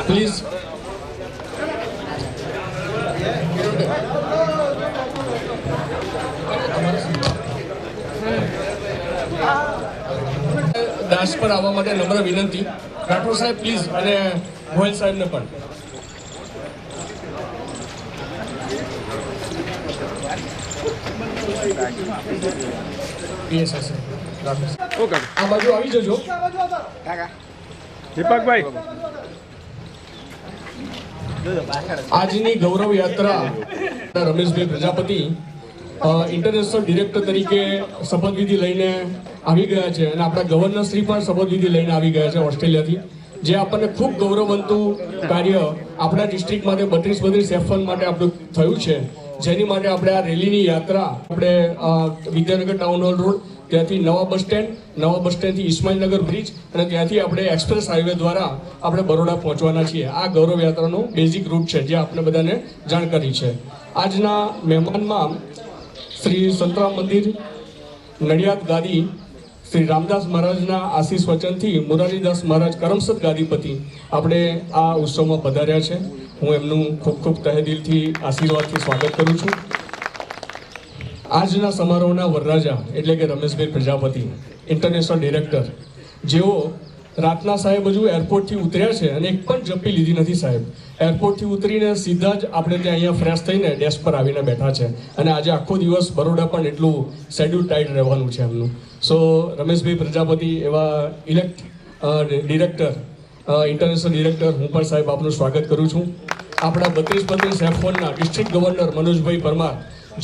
Please. દાસ પર આવવા માટે નમ્ર વિનંતી. રાઠોડ સાહેબ પ્લીઝ, અને ગોયલ સાહેબને પણ. આ બાજુ આવી જજો દીપકભાઈ. આજની ગૌરવ યાત્રા રમેશભાઈ પ્રજાપતિ ઇન્ટરનેશનલ ડિરેક્ટર તરીકે શપથવિધિ લઈને આવી ગયા છે, અને આપણા ગવર્નર શ્રી પણ શપથવિધિ લઈને આવી ગયા છે ઓસ્ટ્રેલિયાથી, જે આપણને ખૂબ ગૌરવવંતું કાર્ય આપણા ડિસ્ટ્રિક્ટ માટે 32 F1 માટે આપણું થયું છે, જેની માટે આપણે આ રેલીની યાત્રા આપણે વિદ્યાનગર ટાઉન હોલ રોડ, ત્યાંથી નવા બસ સ્ટેન્ડથી ઇસ્માઇલનગર બ્રિજ, અને ત્યાંથી આપણે એક્સપ્રેસ હાઈવે દ્વારા આપણે બરોડા પહોંચવાના છીએ. આ ગૌરવ યાત્રાનો બેઝિક રૂટ છે, જે આપણે બધાને જાણકારી છે. આજના મહેમાનમાં શ્રી સંતરામ મંદિર, નડિયાદ ગાદી, શ્રી રામદાસ મહારાજના આશીષ વચનથી મોરારીદાસ મહારાજ કરમસદ ગાદીપતિ આપણે આ ઉત્સવમાં પધાર્યા છે. હું એમનું ખૂબ ખૂબ તહે દિલથી આશીર્વાદથી સ્વાગત કરું છું. આજના સમારોહના વરરાજા એટલે કે રમેશભાઈ પ્રજાપતિ, ઇન્ટરનેશનલ ડિરેક્ટર, જેઓ રાતના સાહેબ હજુ એરપોર્ટથી ઉતર્યા છે અને એક પણ જપ્પી લીધી નથી સાહેબ. એરપોર્ટથી ઉતરીને સીધા જ આપણે ત્યાં અહીંયા ફ્રેશ થઈને ડેસ્ક પર આવીને બેઠા છે, અને આજે આખો દિવસ બરોડા પણ એટલું શેડ્યુલ ટાઈટ રહેવાનું છે એમનું. સો રમેશભાઈ પ્રજાપતિ એવા ઇલેક્ટ ડિરેક્ટર, ઇન્ટરનેશનલ ડિરેક્ટર, હું પણ સાહેબ આપનું સ્વાગત કરું છું. આપણા 32 F1ના ડિસ્ટ્રિક્ટ ગવર્નર મનોજભાઈ પરમાર,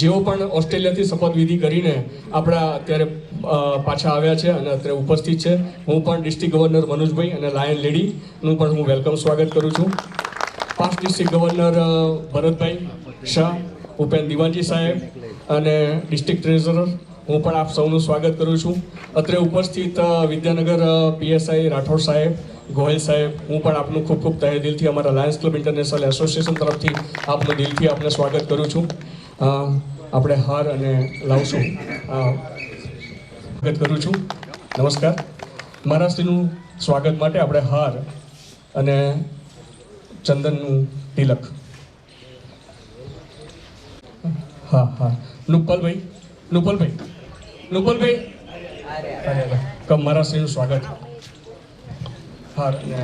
જેઓ પણ ઓસ્ટ્રેલિયાથી શપથવિધિ કરીને આપણા અત્યારે પાછા આવ્યા છે અને અત્યારે ઉપસ્થિત છે. હું પણ ડિસ્ટ્રિક્ટ ગવર્નર મનોજભાઈ અને લાયન લેડીનું પણ હું વેલકમ સ્વાગત કરું છું. 5 ડિસ્ટ્રિક્ટ ગવર્નર ભરતભાઈ શાહ, ઉપેન દિવાનજી સાહેબ અને ડિસ્ટ્રિક્ટ ટ્રેઝરર, હું પણ આપ સૌનું સ્વાગત કરું છું. અત્રે ઉપસ્થિત વિદ્યાનગર PSI રાઠોડ સાહેબ, ગોયલ સાહેબ, હું પણ આપનું ખૂબ ખૂબ તહે દિલથી અમારા લાયન્સ ક્લબ ઇન્ટરનેશનલ એસોસિએશન તરફથી આપનું દિલથી આપને સ્વાગત કરું છું. આપણે હાર અને લાવશું સ્વાગત કરું છું. નમસ્કાર. મહારાષ્ટ્રનું સ્વાગત માટે આપણે હાર અને ચંદનનું તિલક. હા હા, નુપલભાઈ કમ મહારાષ્ટ્રનું સ્વાગત. હાર અને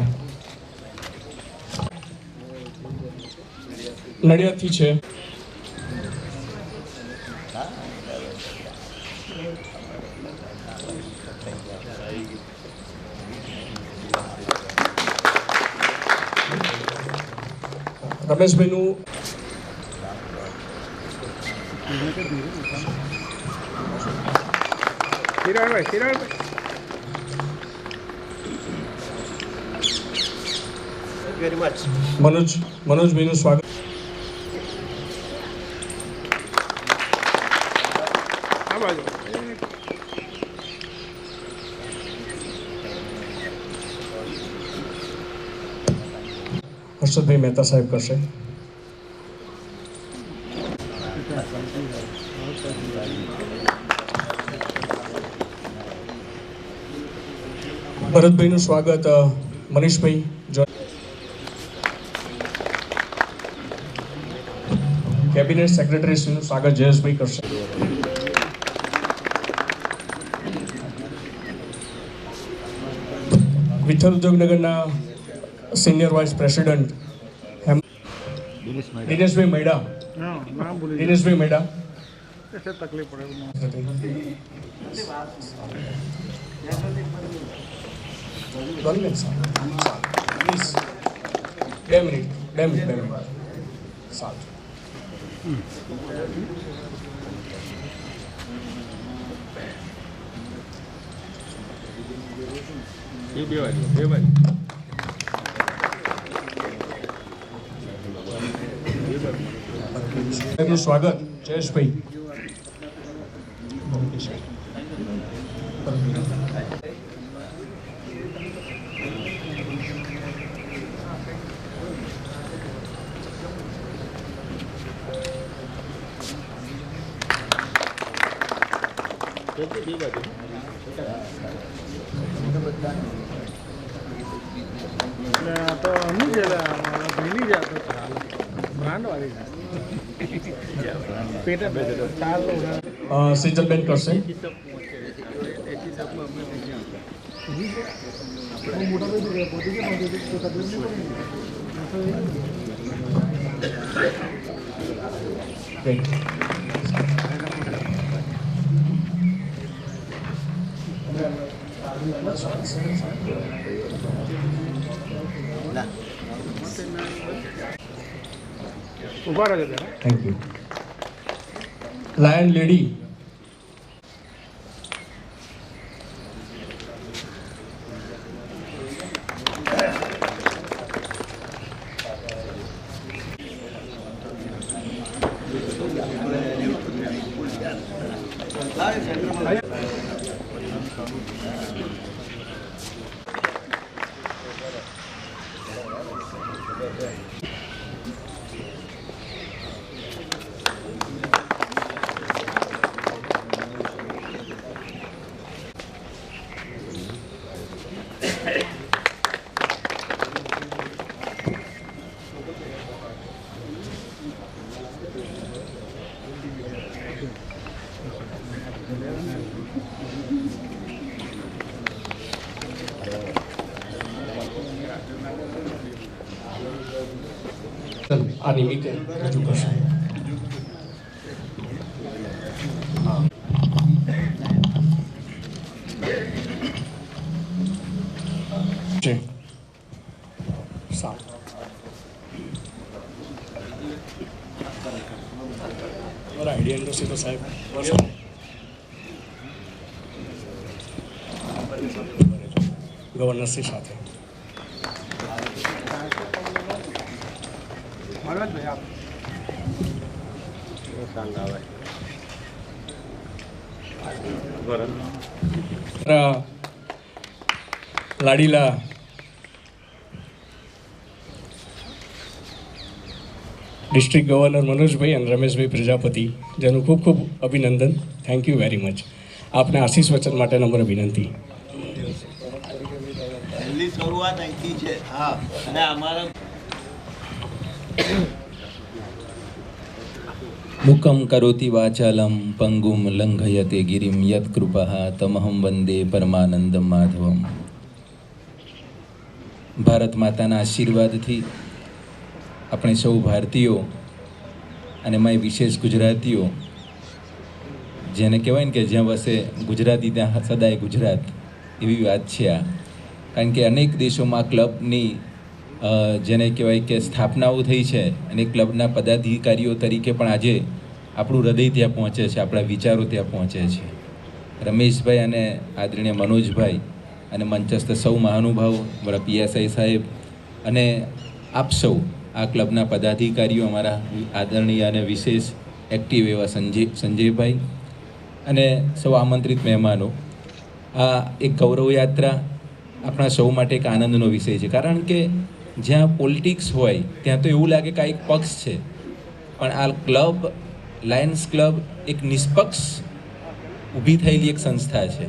નડિયાદથી છે રમેશભાઈનું. મનોજભાઈનું સ્વાગત. હર્ષદભાઈ મહેતા સાહેબ કરશે. ભરતભાઈનું સ્વાગત મનીષભાઈ. કેબિનેટ સેક્રેટરીનું સ્વાગત જયેશભાઈ કરશે. વિઠ્ઠલ ઉદ્યોગનગરના senior vice president Dineshbhai Meda. Dineshbhai Meda. તકલીફ પડે. 2 મિનિટ. સારું. સ્વાગત જયેશભાઈ. તો નહીં સેજલબેન કરશે. Thank you. Lion lady. આ નિમિત્તે રજૂ કરશે. આઈડિયા ઇન્ડસ્ટ્રી તો સાહેબ ગવર્નરશ્રી સાથે લાડીલા ડિસ્ટ્રિક્ટ ગવર્નર મનોજભાઈ અને રમેશભાઈ પ્રજાપતિ, જેનું ખૂબ ખૂબ અભિનંદન. Thank you very much. આપને આશીષ વચન માટે નમ્ર વિનંતી. મુકમ કરોતિ વાચાલમ પંગુમ લંઘયતે ગિરિમ યત કૃપઃ તમહમ વંદે પરમાનંદ માધવમ. ભારત માતાના આશીર્વાદથી આપણે સૌ ભારતીયો અને એમાંય વિશેષ ગુજરાતીઓ, જેને કહેવાય ને કે જ્યાં વસે ગુજરાતી ત્યાં સદાય ગુજરાત, એવી વાત છે આ. કારણ કે અનેક દેશોમાં ક્લબની જેને કહેવાય કે સ્થાપનાઓ થઈ છે અને ક્લબના પદાધિકારીઓ તરીકે પણ આજે આપણું હૃદય ત્યાં પહોંચે છે, આપણા વિચારો ત્યાં પહોંચે છે. રમેશભાઈ અને આદરણીય મનોજભાઈ અને મંચસ્થ સૌ મહાનુભાવો, મારા પીએસઆઈ સાહેબ અને આપ સૌ આ ક્લબના પદાધિકારીઓ, અમારા આદરણીય અને વિશેષ એક્ટિવ એવા સંજયભાઈ અને સૌ આમંત્રિત મહેમાનો, આ એક ગૌરવ યાત્રા આપણા સૌ માટે એક આનંદનો વિષય છે. કારણ કે જ્યાં પોલિટિક્સ હોય ત્યાં તો એવું લાગે કે આ એક પક્ષ છે, પણ આ ક્લબ, લાયન્સ ક્લબ એક નિષ્પક્ષ ઊભી થયેલી એક સંસ્થા છે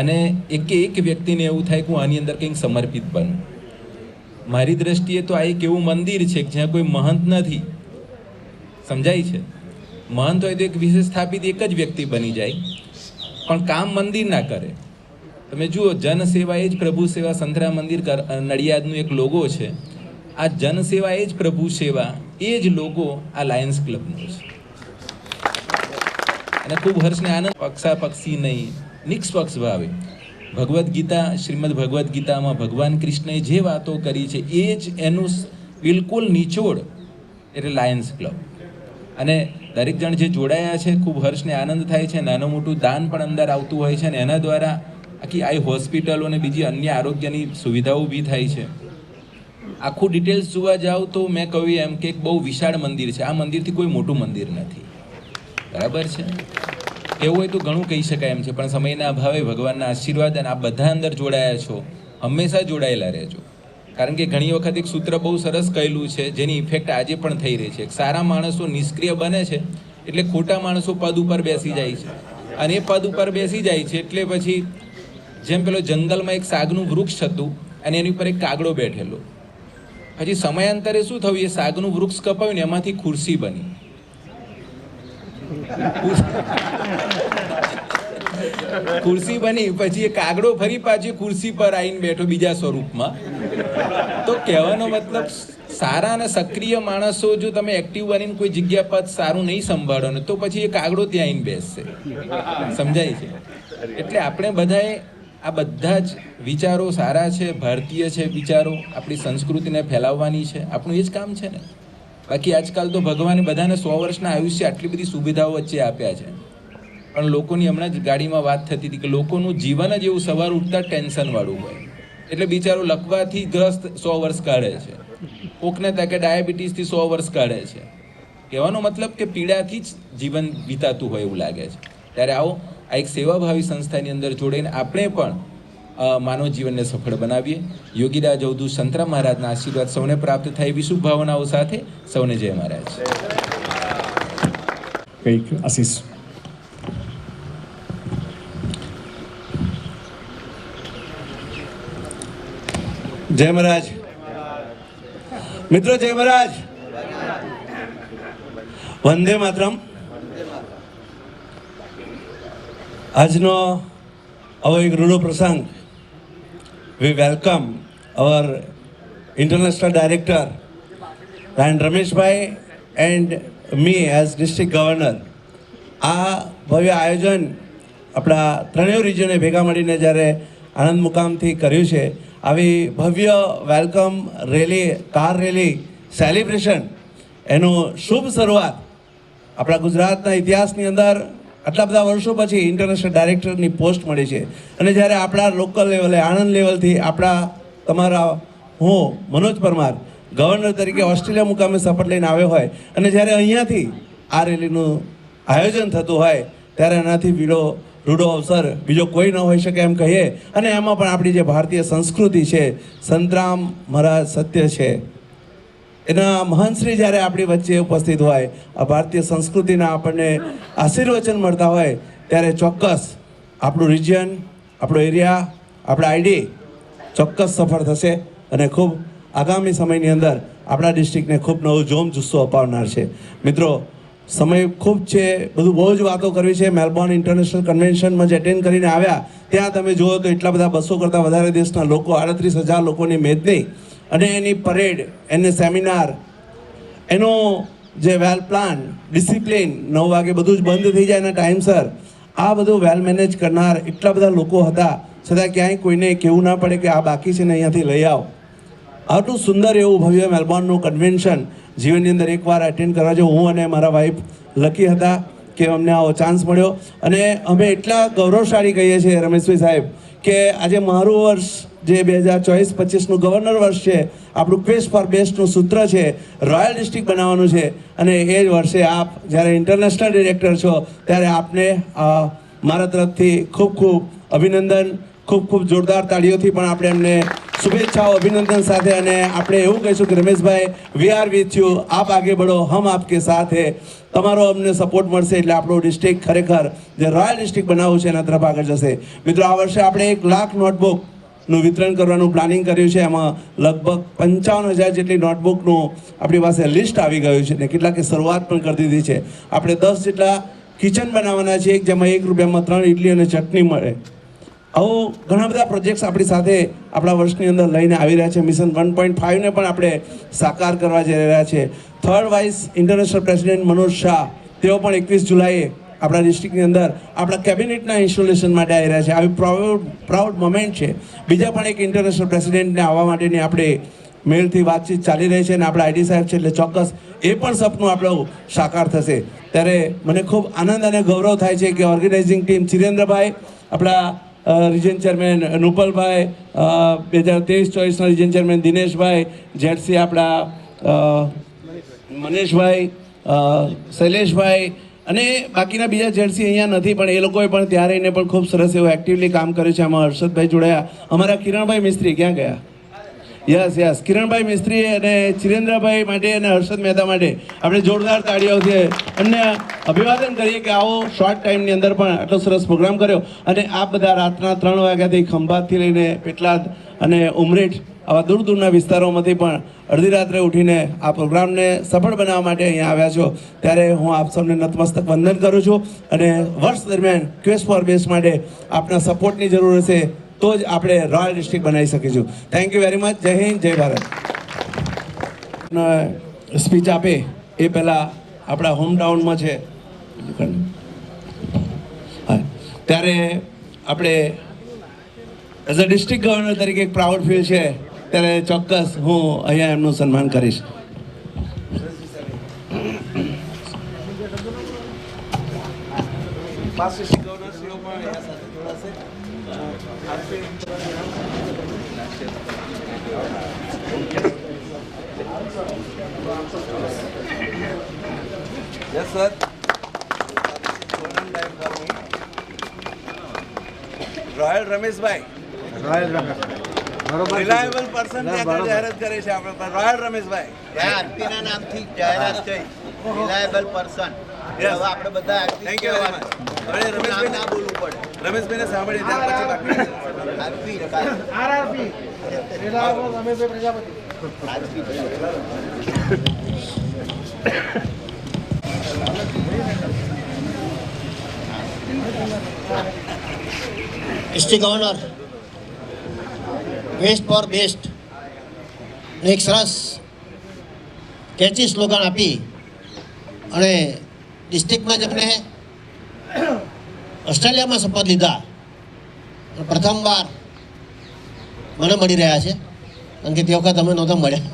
અને એક વ્યક્તિને એવું થાય કે હું આની અંદર કંઈક સમર્પિત બનું. મારી દ્રષ્ટિએ તો આ એક એવું મંદિર છે જ્યાં કોઈ મહંત નથી, સમજાય છે? મહંત હોય તો એક વિશેષ સ્થાપિત એક જ વ્યક્તિ બની જાય, પણ કામ મંદિર ના કરે. તમે જુઓ, જન સેવા એ જ પ્રભુ સેવા. સંતરા મંદિર નડિયાદનું એક લોગો છે. આ જન સેવા એ જ પ્રભુ સેવા, એ જ લોગો આ લાયન્સ ક્લબનો છે. અને ખૂબ હર્ષને આનંદ, પક્ષાપક્ષી નહીં, નિષ્પક્ષ ભાવે ભગવદ્ ગીતા, શ્રીમદ ભગવદ્ ગીતામાં ભગવાન કૃષ્ણએ જે વાતો કરી છે એ જ એનું બિલકુલ નિચોડ એટલે લાયન્સ ક્લબ. અને દરેક જણ જે જોડાયા છે, ખૂબ હર્ષને આનંદ થાય છે. નાનું મોટું દાન પણ અંદર આવતું હોય છે અને એના દ્વારા આખી આઈ હોસ્પિટલો અને બીજી અન્ય આરોગ્યની સુવિધાઓ ઊભી થાય છે. આખું ડિટેલ્સ જોવા જાવ તો મેં કહ્યું એમ કે એક બહુ વિશાળ મંદિર છે. આ મંદિરથી કોઈ મોટું મંદિર નથી, બરાબર છે? એવું હોય તો ઘણું કહી શકાય એમ છે, પણ સમયના અભાવે ભગવાનના આશીર્વાદ, અને આ બધા અંદર જોડાયા છો, હંમેશા જોડાયેલા રહેજો. કારણ કે ઘણી વખત એક સૂત્ર બહુ સરસ કહેલું છે, જેની ઇફેક્ટ આજે પણ થઈ રહી છે. સારા માણસો નિષ્ક્રિય બને છે એટલે ખોટા માણસો પદ ઉપર બેસી જાય છે, અને એ પદ ઉપર બેસી જાય છે એટલે પછી જેમ પેલો જંગલમાં એક સાગનું વૃક્ષ હતું અને એની ઉપર એક કાગડો બેઠેલો, પછી સમયાંતરે શું થયું, એ સાગનું વૃક્ષ કપાયું ને એમાંથી ખુરશી બની. ખુરશી બની પછી એ કાગડો ફરી પાછી ખુરશી પર આવીને બેઠો બીજા સ્વરૂપમાં. તો કહેવાનો મતલબ સારા અને સક્રિય માણસો જો તમે એક્ટિવ બનીને કોઈ જગ્યા પર સારું નહીં સંભાળો ને તો પછી એ કાગડો ત્યાં આવીને બેસશે. સમજાય છે? એટલે આપણે બધાએ આ બધા જ વિચારો સારા છે, ભારતીય છે વિચારો, આપણી સંસ્કૃતિને ફેલાવવાની છે, આપણું એ જ કામ છે ને. બાકી આજકાલ તો ભગવાને બધાને 100 વર્ષના આયુષ્ય આટલી બધી સુવિધાઓ વચ્ચે આપ્યા છે, પણ લોકોની હમણાં જ ગાડીમાં વાત થતી હતી કે લોકોનું જીવન જ એવું સવાર ઉઠતા ટેન્શનવાળું હોય, એટલે બિચારો લકવાથી ગ્રસ્ત 100 વર્ષ કાઢે છે, કોકને તાકે ડાયાબિટીસથી 100 વર્ષ કાઢે છે. કહેવાનો મતલબ કે પીડાથી જ જીવન વિતાતું હોય એવું લાગે છે. ત્યારે આવો આ એક સેવાભાવી સંસ્થાની અંદર જોડાઈને આપણે પણ માનવ જીવનને સફળ બનાવીએ. યોગીરાજ અવધૂત સંતરામ મહારાજના આશીર્વાદ સૌને પ્રાપ્ત થાય એવી શુભ ભાવનાઓ સાથે સૌને જય મહારાજ. કંઈક આશીષ. જય મહારાજ. મિત્રો જય મહારાજ. વંદે માતરમ. આજનો આવો એક રૂડો પ્રસંગ. We welcome our international director and Rameshbhai and me as district governor. આ ભવ્ય આયોજન આપણા ત્રણેય રિજને ભેગા મળીને જ્યારે આણંદ મુકામથી કર્યું છે, આવી ભવ્ય welcome rally, car rally celebration, એનું શુભ શરૂઆત આપણા ગુજરાતના ઇતિહાસની અંદર આટલા બધા વર્ષો પછી ઇન્ટરનેશનલ ડાયરેક્ટરની પોસ્ટ મળી છે. અને જ્યારે આપણા લોકલ લેવલે, આણંદ લેવલથી આપણા તમારા હું મનોજ પરમાર ગવર્નર તરીકે ઓસ્ટ્રેલિયા મુકામે શપથ લઈને આવ્યો હોય અને જ્યારે અહીંયાથી આ રેલીનું આયોજન થતું હોય ત્યારે એનાથી રૂડો અવસર બીજો કોઈ ન હોઈ શકે એમ કહીએ. અને એમાં પણ આપણી જે ભારતીય સંસ્કૃતિ છે, સંતરામ મહારાજ સત્ય છે, એના મહંતશ્રી જ્યારે આપણી વચ્ચે ઉપસ્થિત હોય, આ ભારતીય સંસ્કૃતિના આપણને આશીર્વચન મળતા હોય ત્યારે ચોક્કસ આપણું રિજિયન, આપણો એરિયા, આપણા આઈડી ચોક્કસ સફળ થશે અને ખૂબ આગામી સમયની અંદર આપણા ડિસ્ટ્રિક્ટને ખૂબ નવો જોમ જુસ્સો અપાવનાર છે. મિત્રો સમય ખૂબ છે, બધું બહુ જ વાતો કરવી છે. મેલબોર્ન ઇન્ટરનેશનલ કન્વેન્શનમાં જે અટેન્ડ કરીને આવ્યા ત્યાં તમે જુઓ તો એટલા બધા 200 કરતાં વધારે દેશના લોકો, 38,000 લોકોની મેદની અને એની પરેડ, એને સેમિનાર, એનો જે વેલ પ્લાન, ડિસિપ્લિન, 9 વાગે બધું જ બંધ થઈ જાય એના ટાઈમસર, આ બધું વેલ મેનેજ કરનાર એટલા બધા લોકો હતા છતાં ક્યાંય કોઈને કહેવું ના પડે કે આ બાકી છે ને અહીંયાથી લઈ આવો. આટલું સુંદર એવું ભવ્ય મેલબોર્નનું કન્વેન્શન જીવનની અંદર એકવાર અટેન્ડ કરવા જો હું અને મારા વાઈફ લકી હતા કે અમને આવો ચાન્સ મળ્યો. અને અમે એટલા ગૌરવશાળી કહીએ છીએ રમેશભાઈ સાહેબ કે આજે મારું વર્ષ જે 2024-25નું ગવર્નર વર્ષ છે, આપણું ક્વેસ્ટ ફોર બેસ્ટનું સૂત્ર છે, રોયલ ડિસ્ટ્રિક્ટ બનાવવાનું છે. અને એ જ વર્ષે આપ જ્યારે ઇન્ટરનેશનલ ડિરેક્ટર છો ત્યારે આપને મારા તરફથી ખૂબ ખૂબ અભિનંદન, ખૂબ ખૂબ જોરદાર તાળીઓથી પણ આપણે એમને શુભેચ્છાઓ, અભિનંદન સાથે. અને આપણે એવું કહીશું કે Rameshbhai, we are with you, આપ આગે બઢો, હમ આપકે સાથ હે. તમારો અમને સપોર્ટ મળશે એટલે આપણું ડિસ્ટ્રિક્ટ ખરેખર જે રોયલ ડિસ્ટ્રિક્ટ બનાવવું છે એના તરફ આગળ જશે. મિત્રો આ વર્ષે આપણે 1 લાખ નોટબુકનું વિતરણ કરવાનું પ્લાનિંગ કર્યું છે. એમાં લગભગ 55,000 જેટલી નોટબુકનું આપણી પાસે લિસ્ટ આવી ગયું છે ને કેટલાકે શરૂઆત પણ કરી દીધી છે. આપણે 10 જેટલા કિચન બનાવવાના છે, જેમાં 1 રૂપિયામાં 3 ઇડલી અને ચટણી મળે. આવું ઘણા બધા પ્રોજેક્ટ્સ આપણી સાથે આપણા વર્ષની અંદર લઈને આવી રહ્યા છે. મિશન 1.5 ને પણ આપણે સાકાર કરવા જઈ રહ્યા છે. 3rd vice international president Manoj Shah, તેઓ પણ 21 જુલાઈએ આપણા ડિસ્ટ્રિક્ટની અંદર આપણા કેબિનેટના ઇન્સ્ટોલેશન માટે આવી રહ્યા છે. આવી પ્રાઉડ મોમેન્ટ છે. બીજા પણ એક ઇન્ટરનેશનલ પ્રેસિડેન્ટને આવવા માટેની આપણે મેલથી વાતચીત ચાલી રહી છે અને આપણા આઈડી સાહેબ છે એટલે ચોક્કસ એ પણ સપનું આપણું સાકાર થશે. ત્યારે મને ખૂબ આનંદ અને ગૌરવ થાય છે કે ઓર્ગેનાઇઝિંગ ટીમ ચિરેન્દ્રભાઈ, આપણા રિજન ચેરમેન નુપલભાઈ, 2023-24ના રિજન ચેરમેન દિનેશભાઈ, જેડસી આપણા મનેશભાઈ, શૈલેષભાઈ અને બાકીના બીજા જેડસી અહીંયા નથી પણ એ લોકોએ પણ ત્યાં રહીને પણ ખૂબ સરસ એવું એક્ટિવલી કામ કર્યું છે. આમાં હર્ષદભાઈ જોડાયા, અમારા કિરણભાઈ મિસ્ત્રી ક્યાં ગયા? યસ, કિરણભાઈ મિસ્ત્રી અને ચિરેન્દ્રભાઈ માટે અને હર્ષદ મહેતા માટે આપણે જોરદાર તાળીઓથી એમને અભિવાદન કરીએ કે આવો શોર્ટ ટાઈમની અંદર પણ આટલો સરસ પ્રોગ્રામ કર્યો. અને આ બધા રાતના 3 વાગ્યાથી ખંભાતથી લઈને પેટલાદ અને ઉમરેઠ આવા દૂર દૂરના વિસ્તારોમાંથી પણ અડધી રાત્રે ઉઠીને આ પ્રોગ્રામને સફળ બનાવવા માટે અહીંયા આવ્યા છો, ત્યારે હું આપ સૌને નતમસ્તક વંદન કરું છું. અને વર્ષ દરમિયાન ક્વેસ્ટ ફોર બેસ્ટ માટે આપના સપોર્ટની જરૂર હશે તો જ આપણે રોયલ ડિસ્ટ્રિક્ટ બનાવી શકીશું. Thank you very much. જય હિન્દ, જય ભારત. સ્પીચ આપે એ પહેલાં આપણા હોમટાઉનમાં છે ત્યારે આપણે એઝ અ ડિસ્ટ્રિક્ટ ગવર્નર તરીકે એક પ્રાઉડ ફીલ છે, ત્યારે ચોક્કસ હું અહીંયા એમનું સન્માન કરીશ. Yes, sir. Royal Rameshbhai, reliable person જાહેરાત કરે છે આપણે પર. રોયલ રમેશભાઈ આરપીના નામથી જાહેરાત થઈ, રિલાયબલ પર્સન. હવે આપણે બધા થેન્ક યુ વેરી મચ. હવે રમેશભાઈ ના બોલવું પડે. રમેશભાઈને સાંભળીએ ત્યાર પછી બાકી RP district governor west for best એક સરસ કેચી સ્લોગન આપી અને ડિસ્ટ્રિક્ટમાં જેમણે ઓસ્ટ્રેલિયામાં શપથ લીધા પ્રથમવાર મને મળી રહ્યા છે, કારણ કે તે વખત અમે નહોતા મળ્યા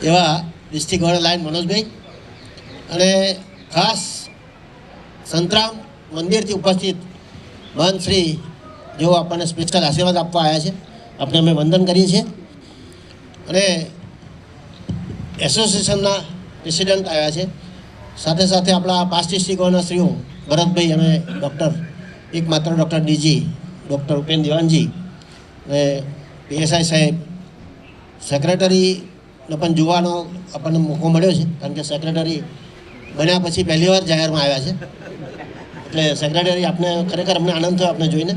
એવા ડિસ્ટ્રિક્ટ ગવર્નર લાયન મનોજભાઈ અને ખાસ સંતરામ મંદિરથી ઉપસ્થિત મહંત શ્રી જેઓ આપણને સ્પેશિયલ આશીર્વાદ આપવા આવ્યા છે, આપણે અમે વંદન કરીએ છીએ. અને એસોસિએશનના પ્રેસિડન્ટ આવ્યા છે, સાથે સાથે આપણા પાસ્ટ ડિસ્ટ્રિક્ટ ગવર્નરશ્રીઓ ભરતભાઈ અને એકમાત્ર ડૉક્ટર ડીજી ડૉક્ટર ઉપેન દિવાનજી અને પીએસઆઈ સાહેબ, સેક્રેટરીનો પણ જોવાનો આપણને મોકો મળ્યો છે, કારણ કે સેક્રેટરી બન્યા પછી પહેલી વાર જાહેરમાં આવ્યા છે, એટલે સેક્રેટરી આપને ખરેખર અમને આનંદ થયો આપને જોઈને.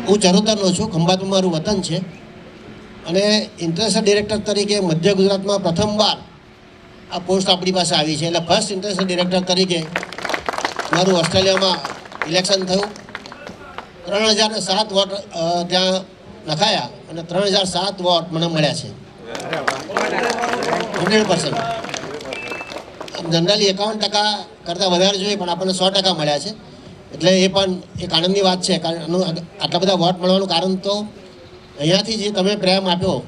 હું ચરોતરનો છું, ખંભાતમાં મારું વતન છે અને ઇન્ટરનેશનલ ડિરેક્ટર તરીકે મધ્ય ગુજરાતમાં પ્રથમવાર આ પોસ્ટ આપણી પાસે આવી છે. એટલે ફર્સ્ટ ઇન્ટરનેશનલ ડિરેક્ટર તરીકે મારું ઓસ્ટ્રેલિયામાં ઇલેક્શન થયું. 3007 વોટ ત્યાં લખાયા અને 3007 વોટ મને મળ્યા છે, 100%. જનરલી 51% કરતાં વધારે જોઈએ, પણ આપણને 100% મળ્યા છે, એટલે એ પણ એક આનંદની વાત છે. કારણ આટલા બધા વોટ મળવાનું કારણ તો અહીંયાથી જે તમે પ્રેમ આપ્યો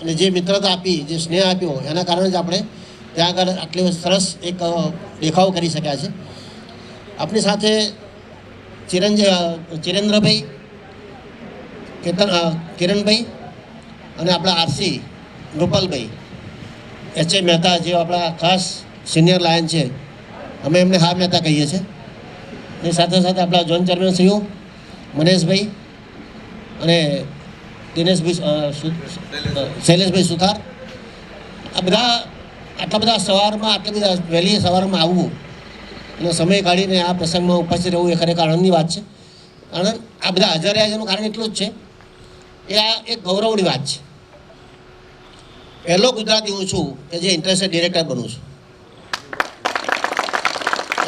અને જે મિત્રતા આપી, જે સ્નેહ આપ્યો, એના કારણે જ આપણે ત્યાં આગળ આટલી સરસ એક દેખાવ કરી શક્યા છે. આપણી સાથે ચિરેન્દ્રભાઈ, કિરણભાઈ અને આપણા આરસી રૂપલભાઈ, એચ.એ. મહેતા જેઓ આપણા ખાસ સિનિયર લાયન છે, અમે એમને હા મહેતા કહીએ છીએ. એ સાથે સાથે આપણા જોન ચેરમેનશ્રીઓ મનેશભાઈ અને શૈલેષભાઈ સુથાર, આ બધા આટલા બધા સવારમાં, આટલી બધા વહેલી સવારમાં આવવું અને સમય કાઢીને આ પ્રસંગમાં ઉપસ્થિત રહેવું એ ખરેખર આનંદની વાત છે. અને આ બધા હાજર રહ્યા છે એનું કારણ એટલું જ છે એ આ એક ગૌરવની વાત છે. પહેલો ગુજરાતી હું છું કે જે ઇન્ટરનેશનલ ડિરેક્ટર બનું છું.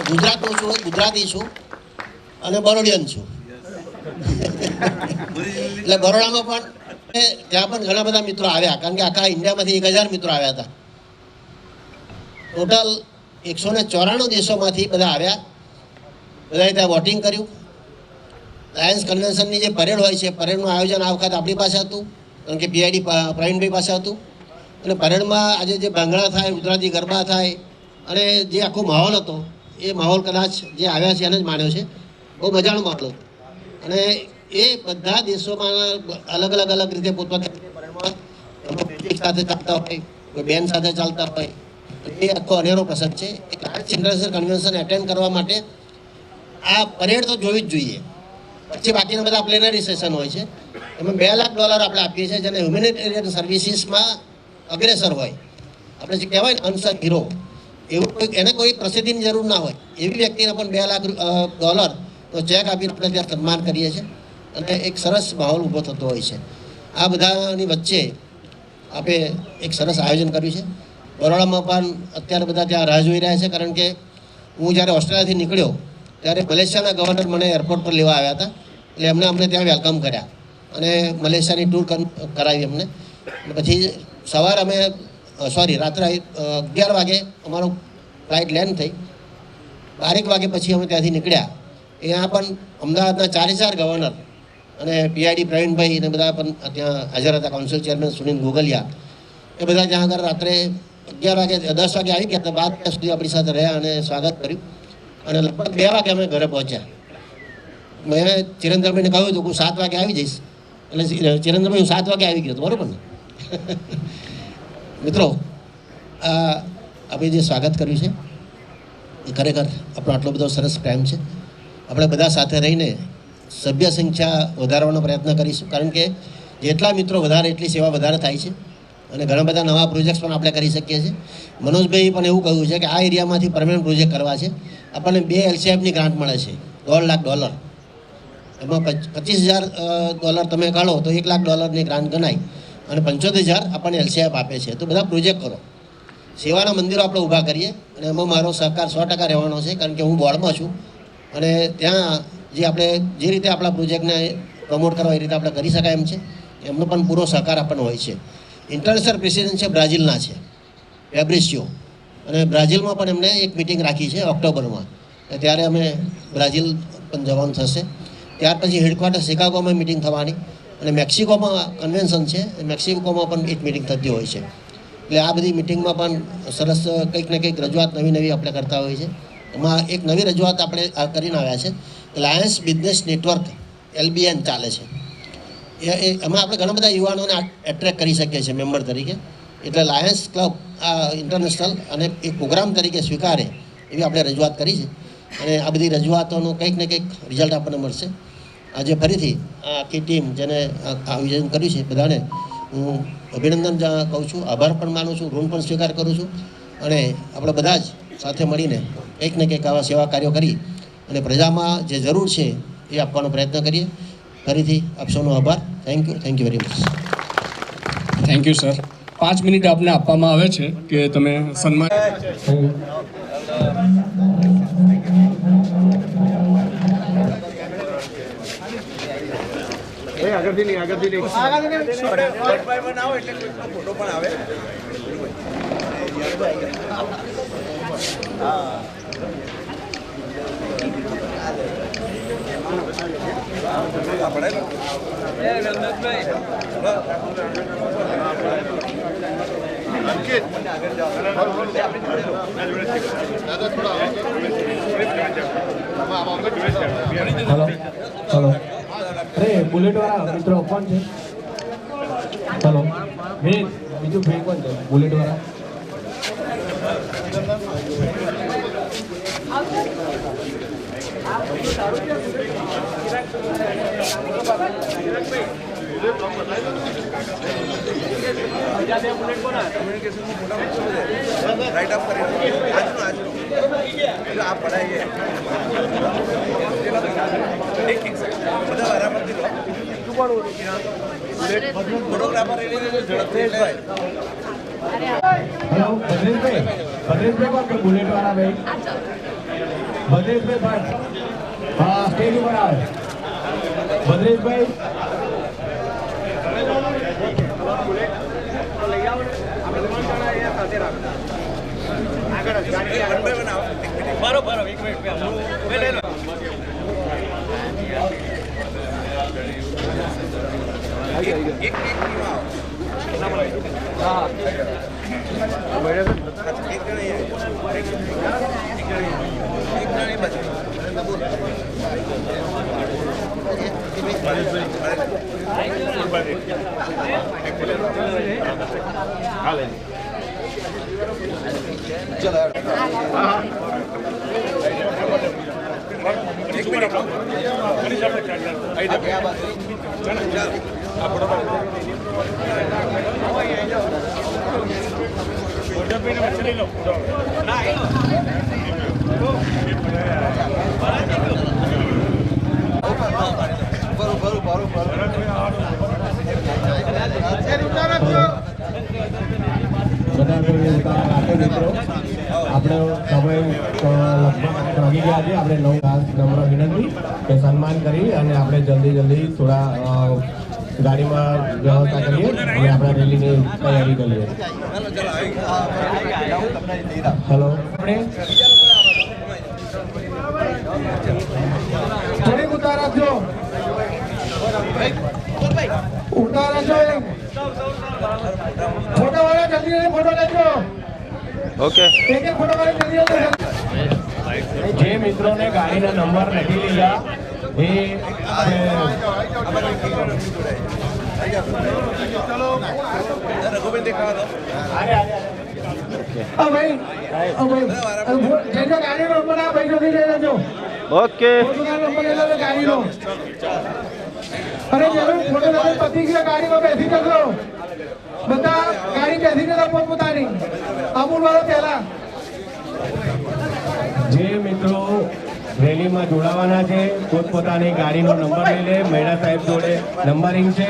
ગુજરાતનું છું, ગુજરાતી છું અને બરોડિયન છું. એટલે બરોડામાં પણ ત્યાં પણ ઘણા બધા મિત્રો આવ્યા, કારણ કે આખા ઇન્ડિયામાંથી 1000 મિત્રો આવ્યા હતા. ટોટલ 194 દેશોમાંથી બધા આવ્યા, બધાએ ત્યાં વોટિંગ કર્યું. લાયન્સ કન્વેન્શનની જે પરેડ હોય છે, પરેડનું આયોજન આ વખત આપણી પાસે હતું, કારણ કે પીઆઈડી પ્રવીણભાઈ પાસે હતું. અને પરેડમાં આજે જે ભાંગડા થાય, ગુજરાતી ગરબા થાય અને જે આખો માહોલ હતો, એ માહોલ કદાચ જે આવ્યા છે એને જ માન્યો છે. બહુ મજાનો માહોલ હતો. અને એ બધા દેશોમાં અલગ રીતે પોતપોતાની પરેડમાં સાથે ચાલતા હોય, કોઈ બેન સાથે ચાલતા હોય, એ આખો અનેરો પ્રસંગ છે. એક ઇન્ટરનેશનલ કન્વેન્શન એટેન્ડ કરવા માટે આ પરેડ તો જોવી જ જોઈએ. પછી બાકીના બધા પ્લેનરી સેશન હોય છે, એમાં $2 લાખ આપણે આપીએ છીએ, જેને હ્યુમેનિટેરિયન સર્વિસીસમાં અગ્રેસર હોય, આપણે જે કહેવાય ને અનસંગ હીરો, એવું એને કોઈ પ્રસિદ્ધિની જરૂર ના હોય, એવી વ્યક્તિને પણ $2 લાખ તો ચેક આપીને આપણે ત્યાં સન્માન કરીએ છીએ. અને એક સરસ માહોલ ઊભો થતો હોય છે. આ બધાની વચ્ચે આપણે એક સરસ આયોજન કર્યું છે. બરોડામાં પણ અત્યારે બધા ત્યાં રાહ જોઈ રહ્યા છે, કારણ કે હું જ્યારે ઓસ્ટ્રેલિયાથી નીકળ્યો ત્યારે મલેશિયાના ગવર્નર મને એરપોર્ટ પર લેવા આવ્યા હતા. એટલે એમને અમને ત્યાં વેલકમ કર્યા અને મલેશિયાની ટૂર કરાવી અમને. પછી સવારે રાત્રે 11 વાગે અમારું ફ્લાઇટ લેન્ડ થઈ. 12 વાગે પછી અમે ત્યાંથી નીકળ્યા. ત્યાં પણ અમદાવાદના 4 ગવર્નર અને પીઆઈડી પ્રવીણભાઈ અને બધા પણ ત્યાં હાજર હતા. કાઉન્સિલ ચેરમેન સુનિલ ગોગલિયા એ બધા ત્યાં આગળ રાત્રે 10 વાગે આવી ગયા. 12 વાગ્યા સુધી આપણી સાથે રહ્યા અને સ્વાગત કર્યું અને લગભગ 2 વાગે અમે ઘરે પહોંચ્યા. મેં ચિરંદરભાઈને કહ્યું હતું કે હું 7 વાગે આવી જઈશ. એટલે ચિરંદરભાઈ હું 7 વાગે આવી ગયો હતો, બરાબર ને? મિત્રો, આપણે જે સ્વાગત કર્યું છે એ ખરેખર આપણો આટલો બધો સરસ પ્રેમ છે. આપણે બધા સાથે રહીને સભ્ય સંખ્યા વધારવાનો પ્રયત્ન કરીશું, કારણ કે જેટલા મિત્રો વધારે એટલી સેવા વધારે થાય છે અને ઘણા બધા નવા પ્રોજેક્ટ્સ પણ આપણે કરી શકીએ છીએ. મનોજભાઈ પણ એવું કહ્યું છે કે આ એરિયામાંથી પરમેનન્ટ પ્રોજેક્ટ કરવા છે. આપણને 2 LCFની ગ્રાન્ટ મળે છે, $1.5 લાખ. એમાં $25,000 તમે કાઢો તો $1 લાખની ગ્રાન્ટ ગણાય અને 75,000 આપણને LCF આપે છે. તો બધા પ્રોજેક્ટ કરો, સેવાના મંદિરો આપણે ઊભા કરીએ અને એમાં મારો સહકાર 100% રહેવાનો છે, કારણ કે હું બોર્ડમાં છું અને ત્યાં જે રીતે આપણા પ્રોજેક્ટને પ્રમોટ કરવા એ રીતે આપણે કરી શકાય એમ છે. એમનો પણ પૂરો સહકાર આપણને હોય છે. ઇન્ટરનેશનલ પ્રેસિડેન્ટ છે બ્રાઝિલના છે, ફેબ્રિસિયો, અને બ્રાઝિલમાં પણ એમને એક મિટિંગ રાખી છે ઓક્ટોબરમાં. ત્યારે અમે બ્રાઝિલ પણ જવાનું થશે. ત્યાર પછી હેડક્વાર્ટર શિકાગોમાં મિટિંગ થવાની અને મેક્સિકોમાં કન્વેન્શન છે, મેક્સિકોમાં પણ એક મિટિંગ થતી હોય છે. એટલે આ બધી મિટિંગમાં પણ સરસ કંઈક ને કંઈક રજૂઆત નવી આપણે કરતા હોઈએ છીએ. એમાં એક નવી રજૂઆત આપણે કરીને આવ્યા છે. લાયન્સ બિઝનેસ નેટવર્ક LBN ચાલે છે. એમાં આપણે ઘણા બધા યુવાનોને એટ્રેક્ટ કરી શકીએ છીએ મેમ્બર તરીકે. એટલે લાયન્સ ક્લબ ઇન્ટરનેશનલ અને એક પ્રોગ્રામ તરીકે સ્વીકારે એવી આપણે રજૂઆત કરી છે અને આ બધી રજૂઆતોનું કંઈક ને કંઈક રિઝલ્ટ આપણને મળશે. આજે ફરીથી આખી ટીમ જેને આયોજન કર્યું છે બધાને હું અભિનંદન કહું છું, આભાર પણ માનું છું, ઋણ પણ સ્વીકાર કરું છું. અને આપણે બધા જ સાથે મળીને કંઈક ને કંઈક આવા સેવા કાર્યો કરી અને પ્રજામાં જે જરૂર છે એ આપવાનો પ્રયત્ન કરીએ. ફરીથી આપ સૌનો આભાર. Thank you very much. Thank you sir. 5 minute આપને આપવામાં આવે છે કે તમે સન્માન. હલો અરે બુલેટ વાળા મિત્રો કોણ છે? હલો બીજું ભાઈ કોણ છે બુલેટ વાળા? રાઈટ અપ કરી આજનું આ પડાય બધા બરાબરથી ફોટોગ્રાફર ઝડપથી હેલો ભદ્રેશભાઈ કોણ છે બુલેટ વાળા ભાઈ? ભદ્રેશભાઈ ભાઈ હા સ્ટેજ ઉપર આવે. ભદ્રેશભાઈ બરોબર એક મિનિટ બરોબર બધા કોઈ ઉતારા રાખે મિત્રો. આપણે સમય લગભગ રમી ગયા છે. આપણે 9 ખાસ નમ્ર વિનંતી કે સન્માન કરી અને આપણે જલ્દી થોડા ગાડીમાં વ્યવસ્થા કરીએ અને આપણા રેલીની તૈયારી કરીએ. હલો, આપણે થોડીક ઉતાર રાખજો. ઉતાર રાખજો. ફોટો વાળા જલ્દી ફોટો લેજો. ઓકે, એક ફોટો વાળા જલ્દી લેજો. જે મિત્રોને ગાડીના નંબર નથી લીધા એ રઘુબેન દેખાવા દો. ભાઈ જેનો ગાડીનો નંબર આ ભાઈ નથી લઈ લેજો. ઓકે, નંબર લઈ લેજો ગાડીનો. અરે જરૂર ફોટો લઈને પતી ગયા ગાડીમાં બેસી જજો. બધા ગાડી બેસી જતા પોતપોતાની. અમૂલ વાળો પહેલા. જે મિત્રો રેલીમાં જોડાવાના છે પોતપોતાની ગાડીનો નંબર લઈ લે. મહેડા સાહેબ જોડે નંબરિંગ છે,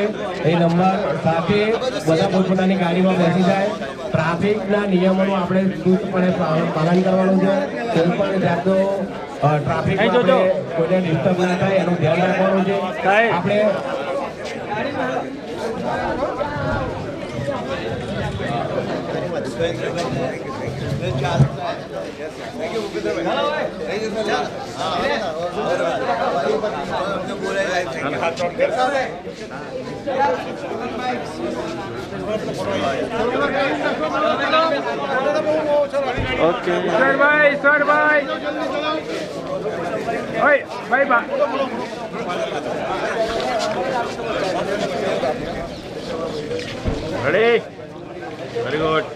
એ નંબર સાથે બધા પોતપોતાની ગાડીમાં બેસી જાય. ટ્રાફિકના નિયમોનું આપણે ચુસ્તપણે પાલન કરવાનું છે. કોઈ પણ જાતનો ટ્રાફિકમાં આપણે કોઈને ડિસ્ટર્બ ના થાય એનું ધ્યાન રાખવાનું છે. આપણે ઓકે સરભાઈ ઓય ભાઈ બા રેડી વેરી ગુડ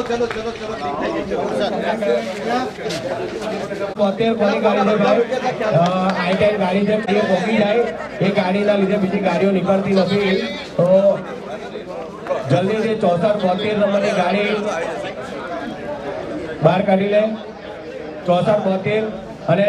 ચલો 72 કોની ગાડી છે ભાઈ? I10 ગાડી છે. એ પહોંચી જાય એ ગાડીના લીધે બીજી ગાડીઓ નીકળતી નથી. તો જલ્દીથી 64-72 નંબરની ગાડી બહાર કાઢી લે. 64-72 અને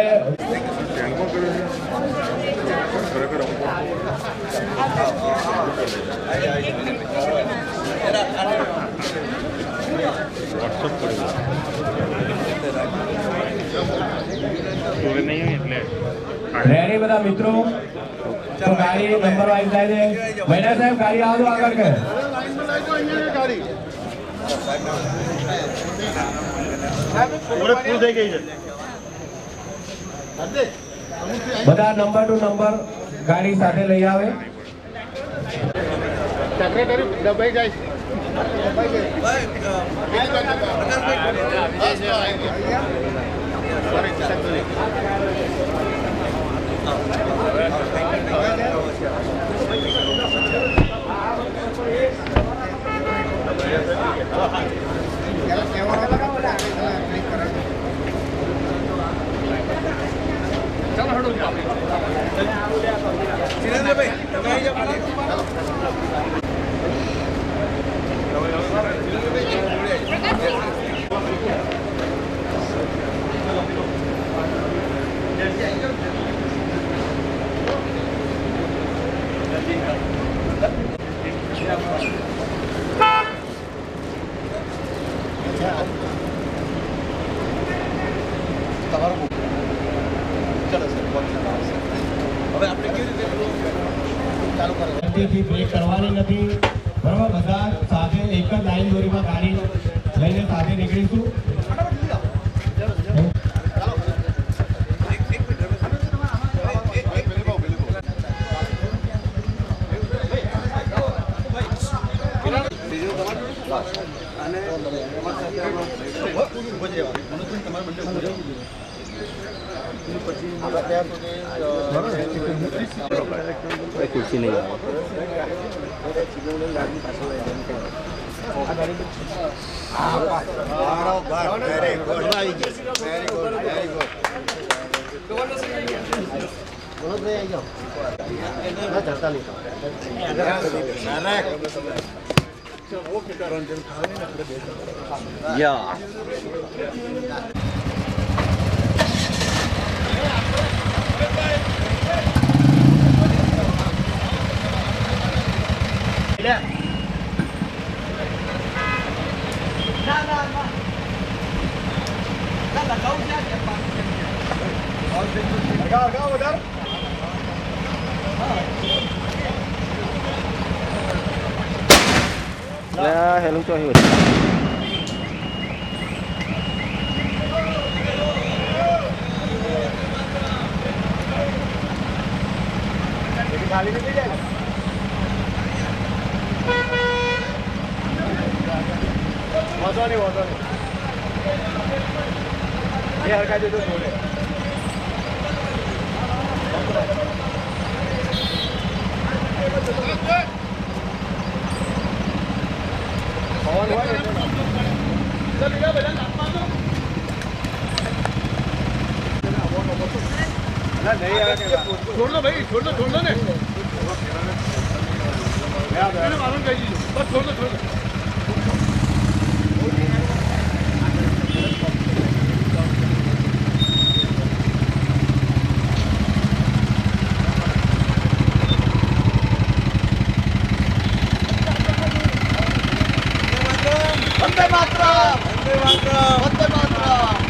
રેડી બધા મિત્રો. તો ગાડી નંબર વાઇઝ થાય છે. મહિના સાહેબ ગાડી આવો આગળ કે બધા નંબર ટુ નંબર ગાડી સાથે લઈ આવે. જીનેન્દ્રભાઈ તમે આવી જાઓ ખાલી. હવે આપણે કેવી રીતે ચાલુ કરવાનું? જલ્દીથી બ્રેક કરવાની નથી. બરાબર, બધા સાથે એક જ લાઈન દોરીમાં ગાડી લઈને સાથે નીકળીશું. ખુરશી નહીં આવે. Very good. મનોજભાઈ આવી જાઓ ના જતા નહીં હેલું ચોહી छोड़ दो भाई, छोड़ दो ने मालूम कर दीजिए बस, छोड़ दो Vande Mataram, Vande Mataram, Vande Mataram.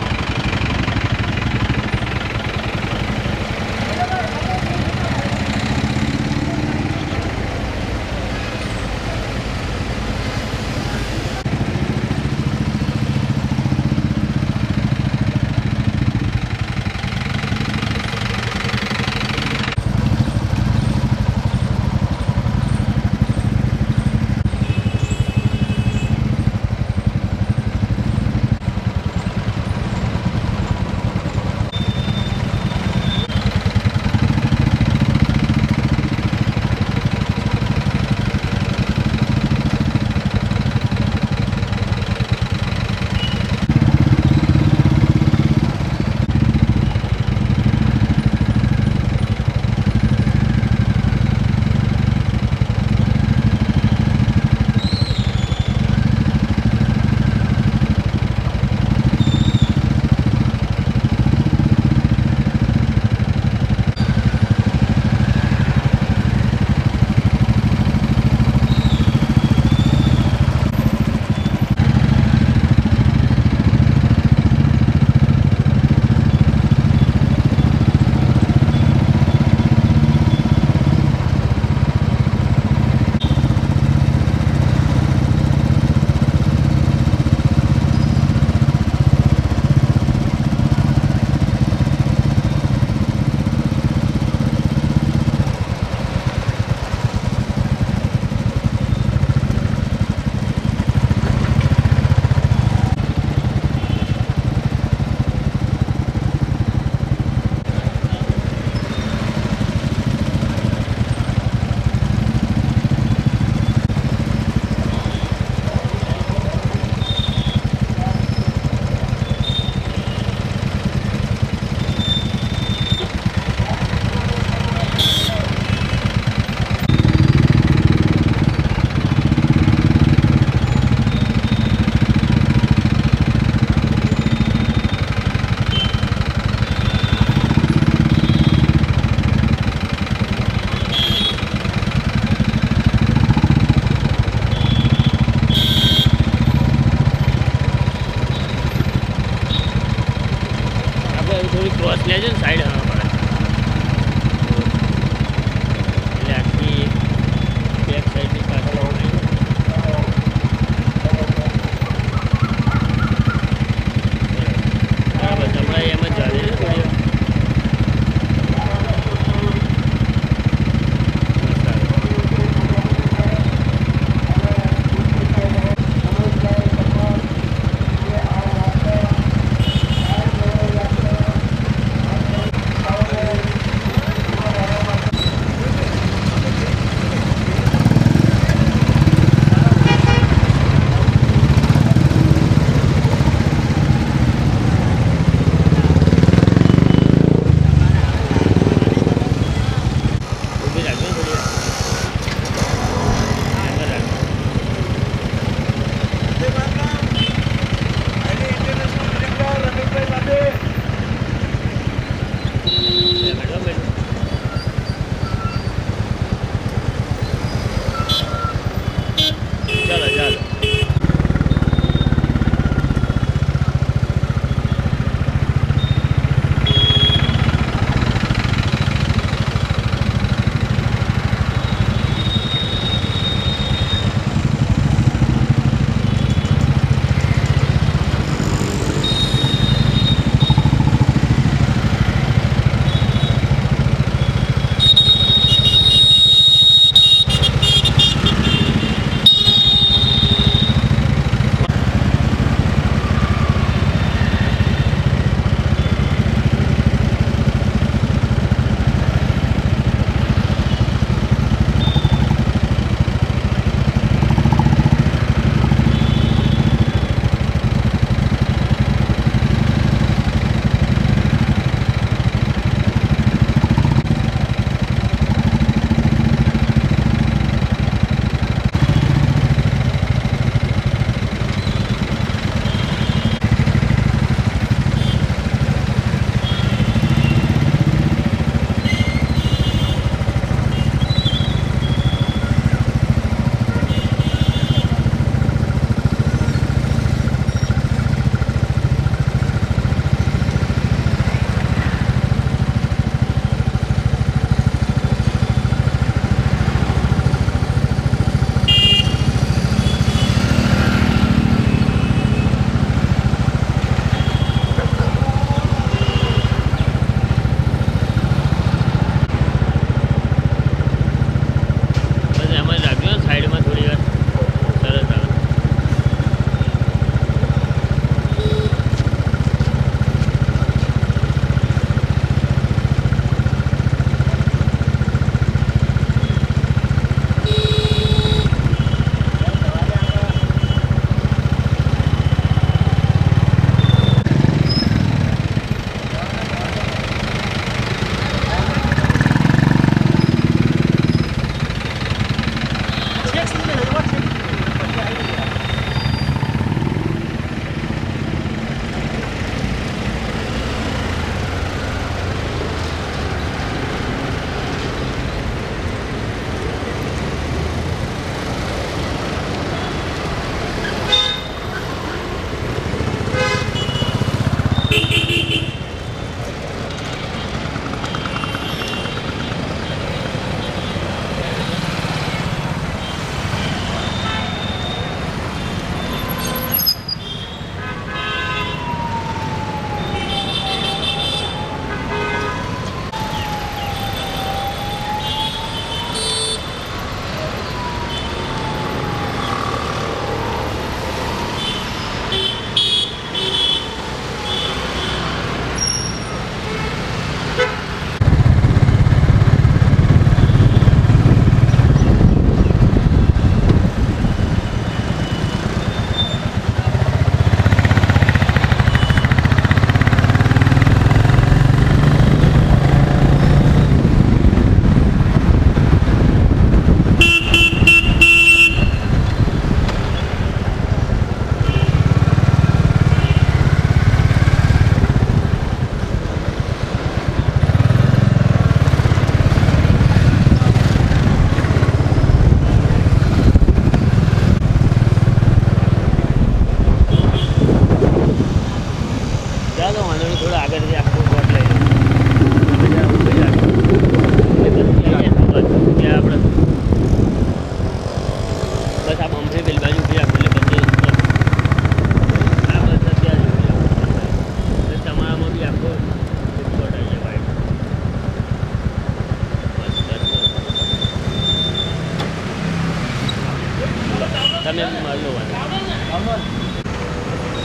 Cross laser side हमारा आखी बैक साइड की पाछળ बस हमारा एम ज जा रहे हैं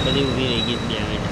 બધી ઊભી રહી ગઈ 2 મિનિટ.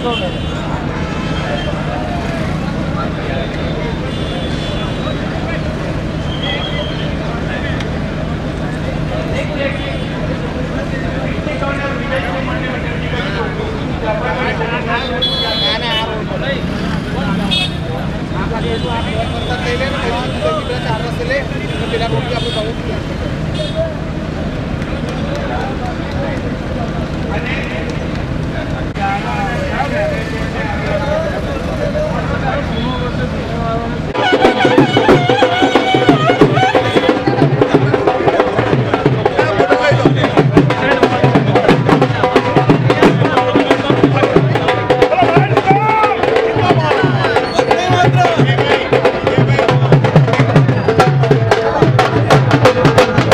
આપણે